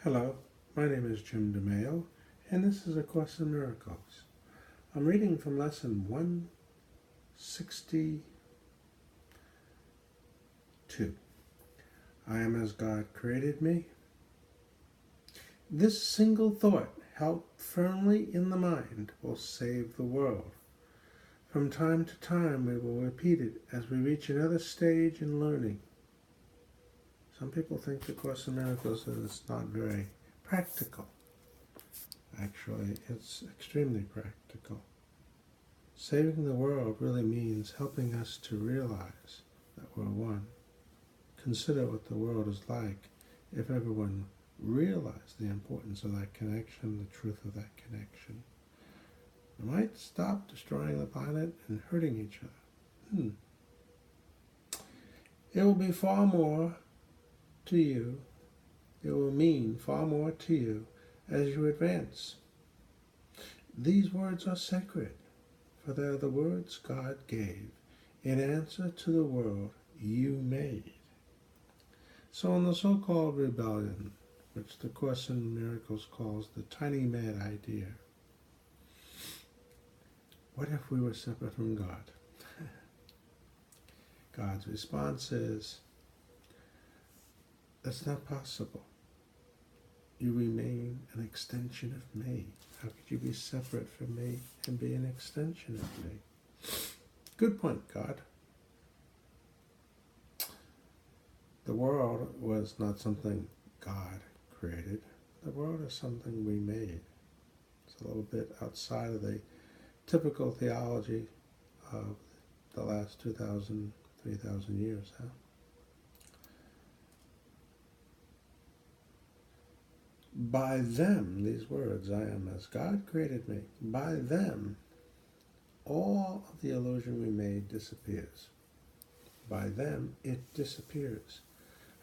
Hello, my name is Jim DeMayo, and this is A Course in Miracles. I'm reading from Lesson 162. I am as God created me. This single thought, held firmly in the mind, will save the world. From time to time, we will repeat it as we reach another stage in learning. Some people think the Course in Miracles is not very practical. Actually, it's extremely practical. Saving the world really means helping us to realize that we're one. Consider what the world is like if everyone realized the importance of that connection, the truth of that connection. We might stop destroying the planet and hurting each other. It will be far more to you, it will mean far more to you as you advance. These words are sacred, for they are the words God gave in answer to the world you made. So in the so-called rebellion, which the Course in Miracles calls the tiny mad idea, what if we were separate from God? God's response is, that's not possible. You remain an extension of me. How could you be separate from me and be an extension of me? Good point, God. The world was not something God created. The world is something we made. It's a little bit outside of the typical theology of the last 2,000, 3,000 years. By them, these words, I am as God created me, by them, all of the illusion we made disappears. By them, it disappears.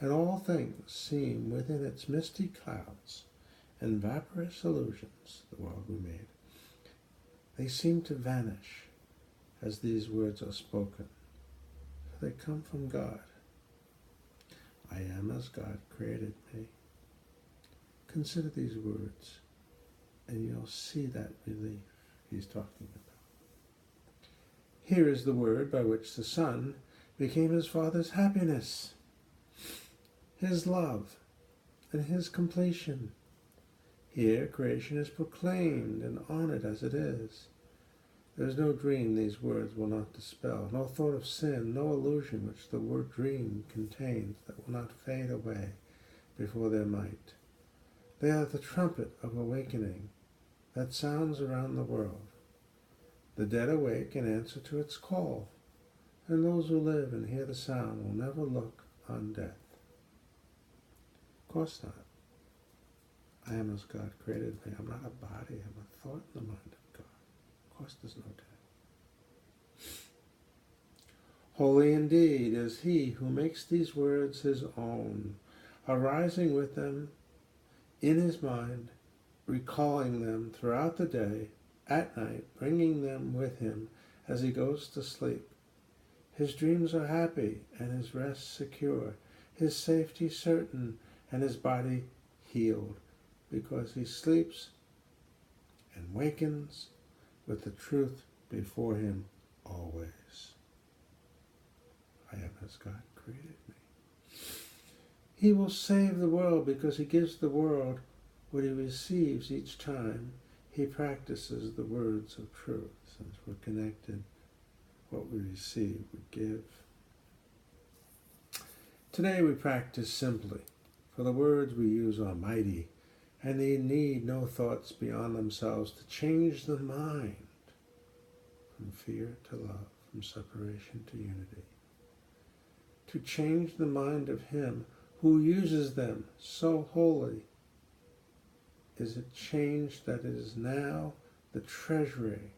And all things seem within its misty clouds and vaporous illusions, the world we made. They seem to vanish as these words are spoken, for they come from God. I am as God created me. Consider these words, and you'll see that relief he's talking about. Here is the word by which the Son became his Father's happiness, his love, and his completion. Here creation is proclaimed and honored as it is. There is no dream these words will not dispel, no thought of sin, no illusion which the word dream contains that will not fade away before their might. They are the trumpet of awakening that sounds around the world. The dead awake in answer to its call, and those who live and hear the sound will never look on death. Of course not. I am as God created me. I'm not a body. I'm a thought in the mind of God. Of course there's no death. Holy indeed is he who makes these words his own, arising with them in his mind, recalling them throughout the day, at night, bringing them with him as he goes to sleep. His dreams are happy and his rest secure, his safety certain and his body healed, because he sleeps and wakens with the truth before him always. I am as God created me. He will save the world because he gives the world what he receives each time he practices the words of truth. Since we're connected, what we receive, we give. Today we practice simply, for the words we use are mighty, and they need no thoughts beyond themselves to change the mind from fear to love, from separation to unity. To change the mind of him who uses them so wholly is a change that is now the treasury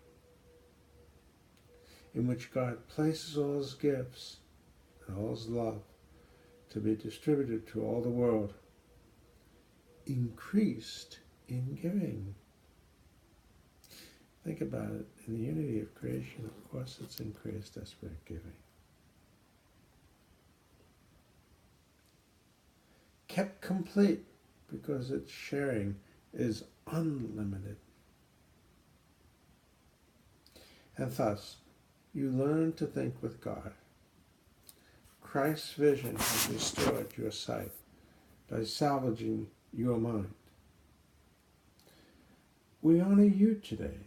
in which God places all his gifts and all his love to be distributed to all the world, increased in giving. Think about it. In the unity of creation, of course, it's increased as we're giving. Kept complete because its sharing is unlimited. And thus, you learn to think with God. Christ's vision has restored your sight by salvaging your mind. We honor you today.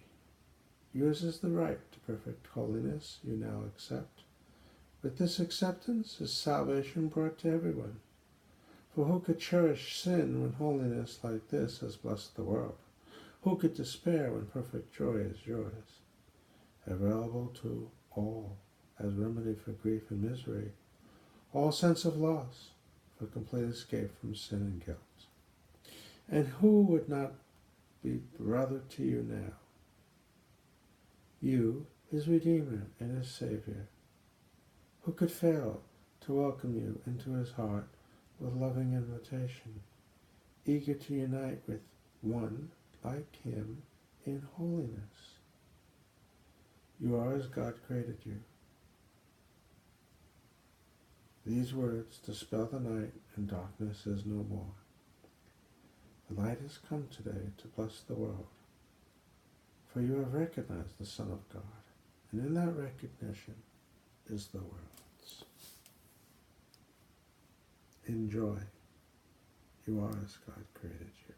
Yours is the right to perfect holiness you now accept. With this acceptance is salvation brought to everyone. For who could cherish sin when holiness like this has blessed the world? Who could despair when perfect joy is yours? Available to all as remedy for grief and misery, all sense of loss for complete escape from sin and guilt. And who would not be brother to you now? You, his Redeemer and his Savior, who could fail to welcome you into his heart with loving invitation, eager to unite with one like him in holiness? You are as God created you. These words dispel the night, and darkness is no more. The light has come today to bless the world, for you have recognized the Son of God, and in that recognition is the world's. Enjoy. You are as God created you.